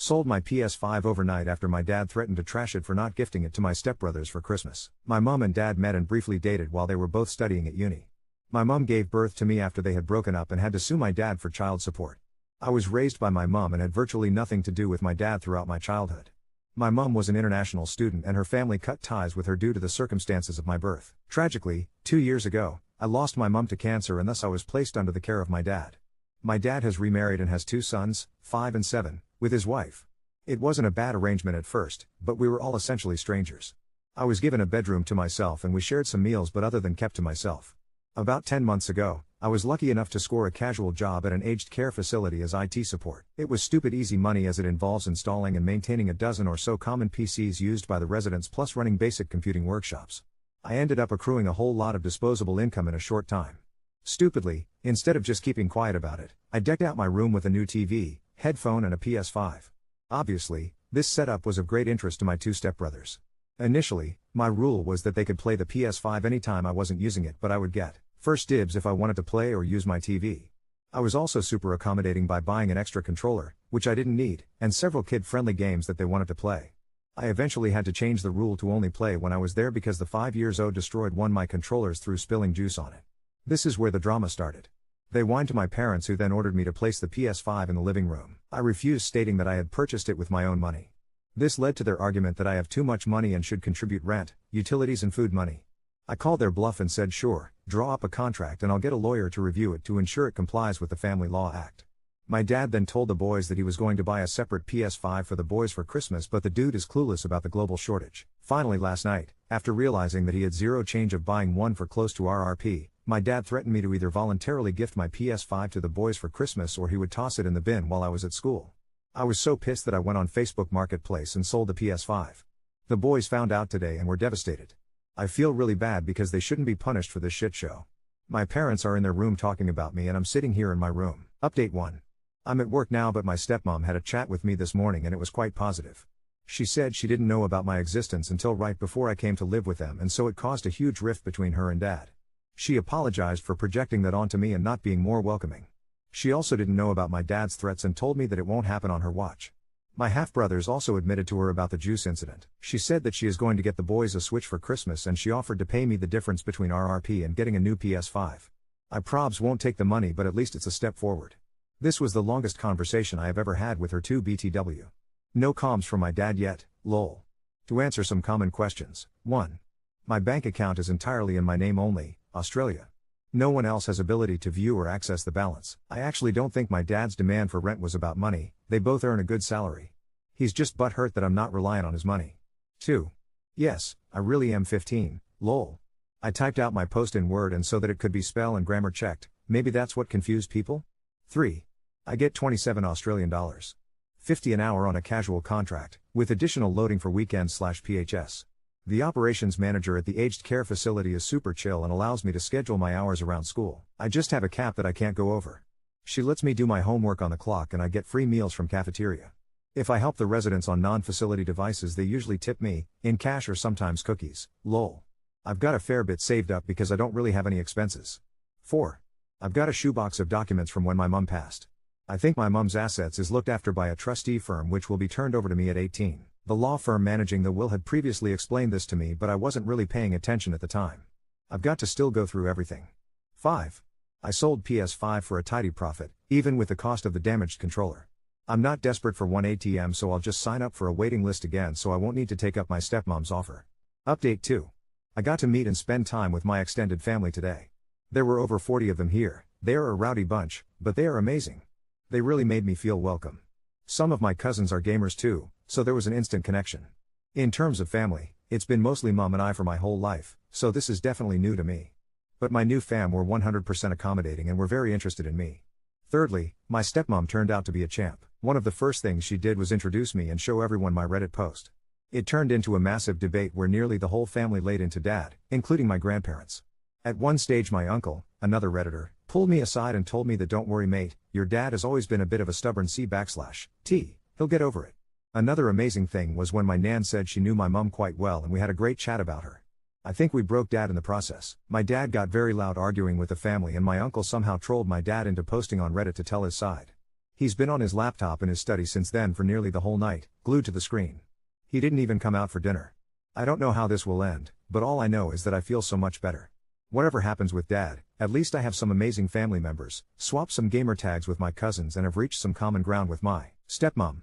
Sold my PS5 overnight after my dad threatened to trash it for not gifting it to my stepbrothers for Christmas. My mom and dad met and briefly dated while they were both studying at uni. My mom gave birth to me after they had broken up and had to sue my dad for child support. I was raised by my mom and had virtually nothing to do with my dad throughout my childhood. My mom was an international student and her family cut ties with her due to the circumstances of my birth. Tragically, 2 years ago, I lost my mom to cancer and thus I was placed under the care of my dad. My dad has remarried and has 2 sons, 5 and 7, with his wife. It wasn't a bad arrangement at first, but we were all essentially strangers. I was given a bedroom to myself and we shared some meals but other than kept to myself. About 10 months ago, I was lucky enough to score a casual job at an aged care facility as IT support. It was stupid easy money as it involves installing and maintaining a dozen or so common PCs used by the residents plus running basic computing workshops. I ended up accruing a whole lot of disposable income in a short time. Stupidly, instead of just keeping quiet about it, I decked out my room with a new TV, headphone and a PS5. Obviously, this setup was of great interest to my 2 stepbrothers. Initially, my rule was that they could play the PS5 anytime I wasn't using it but I would get first dibs if I wanted to play or use my TV. I was also super accommodating by buying an extra controller, which I didn't need, and several kid-friendly games that they wanted to play. I eventually had to change the rule to only play when I was there because the 5-year-old destroyed one of my controllers through spilling juice on it. This is where the drama started. They whined to my parents who then ordered me to place the PS5 in the living room. I refused, stating that I had purchased it with my own money. This led to their argument that I have too much money and should contribute rent, utilities and food money. I called their bluff and said sure, draw up a contract and I'll get a lawyer to review it to ensure it complies with the Family Law Act. My dad then told the boys that he was going to buy a separate PS5 for the boys for Christmas but the dude is clueless about the global shortage. Finally last night, after realizing that he had zero change of buying one for close to RRP, my dad threatened me to either voluntarily gift my PS5 to the boys for Christmas or he would toss it in the bin while I was at school. I was so pissed that I went on Facebook Marketplace and sold the PS5. The boys found out today and were devastated. I feel really bad because they shouldn't be punished for this shit show. My parents are in their room talking about me and I'm sitting here in my room. Update 1. I'm at work now but my stepmom had a chat with me this morning and it was quite positive. She said she didn't know about my existence until right before I came to live with them and so it caused a huge rift between her and dad. She apologized for projecting that onto me and not being more welcoming. She also didn't know about my dad's threats and told me that it won't happen on her watch. My half-brothers also admitted to her about the juice incident. She said that she is going to get the boys a Switch for Christmas and she offered to pay me the difference between RRP and getting a new PS5. I probs won't take the money but at least it's a step forward. This was the longest conversation I have ever had with her 2 BTW. No comms from my dad yet, lol. To answer some common questions. 1. My bank account is entirely in my name only, Australia. No one else has ability to view or access the balance. I actually don't think my dad's demand for rent was about money, they both earn a good salary. He's just butthurt that I'm not reliant on his money. 2. Yes, I really am 15, lol. I typed out my post in Word and so that it could be spell and grammar checked, maybe that's what confused people? 3. I get 27 Australian dollars. 50 an hour on a casual contract, with additional loading for weekends/PHS. The operations manager at the aged care facility is super chill and allows me to schedule my hours around school. I just have a cap that I can't go over. She lets me do my homework on the clock and I get free meals from cafeteria. If I help the residents on non-facility devices they usually tip me, in cash or sometimes cookies, lol. I've got a fair bit saved up because I don't really have any expenses. 4. I've got a shoebox of documents from when my mum passed. I think my mum's assets is looked after by a trustee firm which will be turned over to me at 18. The law firm managing the will had previously explained this to me but I wasn't really paying attention at the time. I've got to still go through everything. 5. I sold PS5 for a tidy profit, even with the cost of the damaged controller. I'm not desperate for one ATM so I'll just sign up for a waiting list again so I won't need to take up my stepmom's offer. Update 2. I got to meet and spend time with my extended family today. There were over 40 of them here. They are a rowdy bunch, but they are amazing. They really made me feel welcome. Some of my cousins are gamers too, so there was an instant connection. In terms of family, it's been mostly mom and I for my whole life, so this is definitely new to me. But my new fam were 100% accommodating and were very interested in me. Thirdly, my stepmom turned out to be a champ. One of the first things she did was introduce me and show everyone my Reddit post. It turned into a massive debate where nearly the whole family laid into dad, including my grandparents. At one stage my uncle, another Redditor, pulled me aside and told me that don't worry mate, your dad has always been a bit of a stubborn C/T, he'll get over it. Another amazing thing was when my nan said she knew my mum quite well and we had a great chat about her. I think we broke dad in the process. My dad got very loud arguing with the family and my uncle somehow trolled my dad into posting on Reddit to tell his side. He's been on his laptop in his study since then for nearly the whole night, glued to the screen. He didn't even come out for dinner. I don't know how this will end, but all I know is that I feel so much better. Whatever happens with Dad, at least I have some amazing family members, swapped some gamer tags with my cousins and have reached some common ground with my stepmom.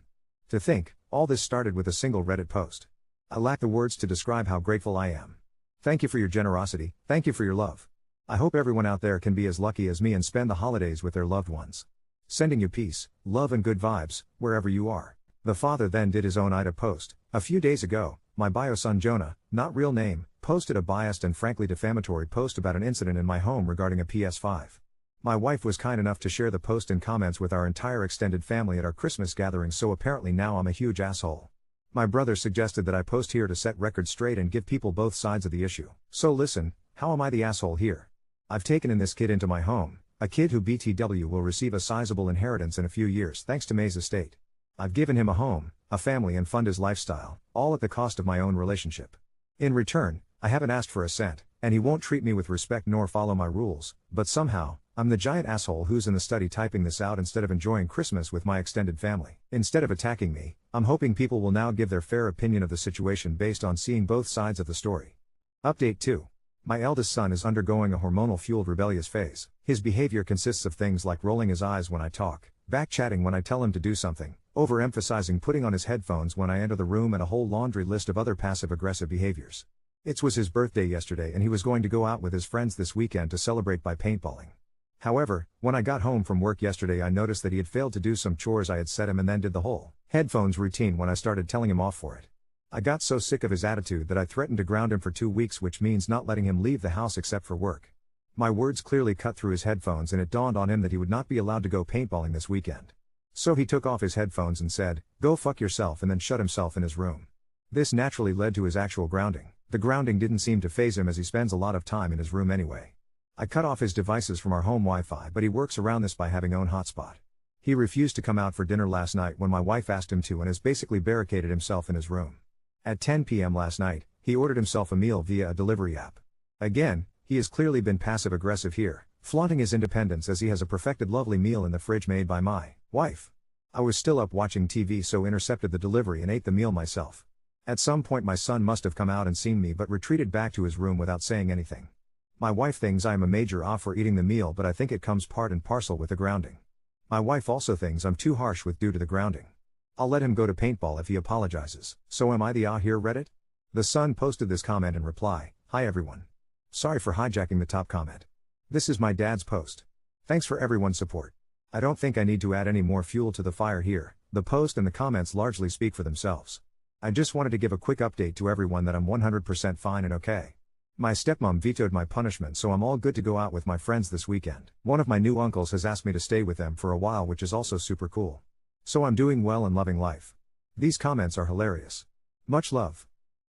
To think, all this started with a single Reddit post. I lack the words to describe how grateful I am. Thank you for your generosity, thank you for your love. I hope everyone out there can be as lucky as me and spend the holidays with their loved ones. Sending you peace, love and good vibes, wherever you are. The father then did his own AITA post. A few days ago, my bio son Jonah, not real name, posted a biased and frankly defamatory post about an incident in my home regarding a PS5. My wife was kind enough to share the post in comments with our entire extended family at our Christmas gathering, so apparently now I'm a huge asshole. My brother suggested that I post here to set records straight and give people both sides of the issue. So listen, how am I the asshole here? I've taken in this kid into my home, a kid who BTW will receive a sizable inheritance in a few years thanks to May's estate. I've given him a home, a family and fund his lifestyle, all at the cost of my own relationship. In return, I haven't asked for a cent, and he won't treat me with respect nor follow my rules, but somehow, I'm the giant asshole who's in the study typing this out instead of enjoying Christmas with my extended family. Instead of attacking me, I'm hoping people will now give their fair opinion of the situation based on seeing both sides of the story. Update 2. My eldest son is undergoing a hormonal-fueled rebellious phase. His behavior consists of things like rolling his eyes when I talk, back-chatting when I tell him to do something, overemphasizing putting on his headphones when I enter the room, and a whole laundry list of other passive-aggressive behaviors. It was his birthday yesterday and he was going to go out with his friends this weekend to celebrate by paintballing. However, when I got home from work yesterday I noticed that he had failed to do some chores I had set him and then did the whole headphones routine when I started telling him off for it. I got so sick of his attitude that I threatened to ground him for 2 weeks, which means not letting him leave the house except for work. My words clearly cut through his headphones and it dawned on him that he would not be allowed to go paintballing this weekend. So he took off his headphones and said, "Go fuck yourself," and then shut himself in his room. This naturally led to his actual grounding. The grounding didn't seem to faze him as he spends a lot of time in his room anyway. I cut off his devices from our home Wi-Fi, but he works around this by having own hotspot. He refused to come out for dinner last night when my wife asked him to and has basically barricaded himself in his room. At 10 p.m. last night, he ordered himself a meal via a delivery app. Again, he has clearly been passive-aggressive here, flaunting his independence as he has a perfected lovely meal in the fridge made by my wife. I was still up watching TV, so intercepted the delivery and ate the meal myself. At some point my son must have come out and seen me but retreated back to his room without saying anything. My wife thinks I am a major off for eating the meal, but I think it comes part and parcel with the grounding. My wife also thinks I'm too harsh with due to the grounding. I'll let him go to paintball if he apologizes. So am I the out here Reddit? The son posted this comment in reply: "Hi everyone. Sorry for hijacking the top comment. This is my dad's post. Thanks for everyone's support. I don't think I need to add any more fuel to the fire here. The post and the comments largely speak for themselves. I just wanted to give a quick update to everyone that I'm 100% fine and okay. My stepmom vetoed my punishment, so I'm all good to go out with my friends this weekend. One of my new uncles has asked me to stay with them for a while, which is also super cool. So I'm doing well and loving life." These comments are hilarious. Much love.